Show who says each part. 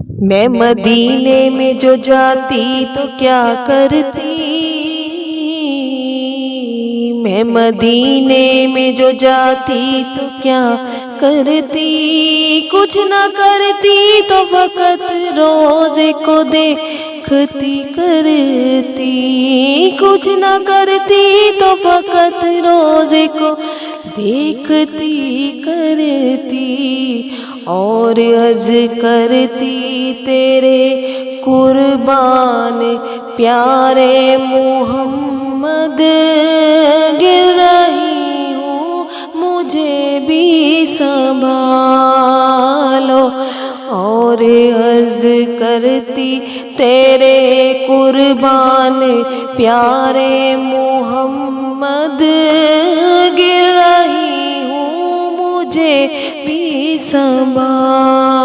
Speaker 1: میں مدینے میں جو جاتی تو کیا کرتی، میں مدینے میں جو جاتی تو کیا کرتی، کچھ نہ کرتی تو فقط روزے کو دیکھتی کرتی، کچھ نہ کرتی تو فقط روزے کو دیکھتی کرتی، اور عرض کرتی تیرے قربان پیارے محمد، گر رہی ہوں مجھے بھی سنبھالو، اور عرض کرتی تیرے قربان پیارے محمد، گر رہی ہوں مجھے بھی سنبھالو۔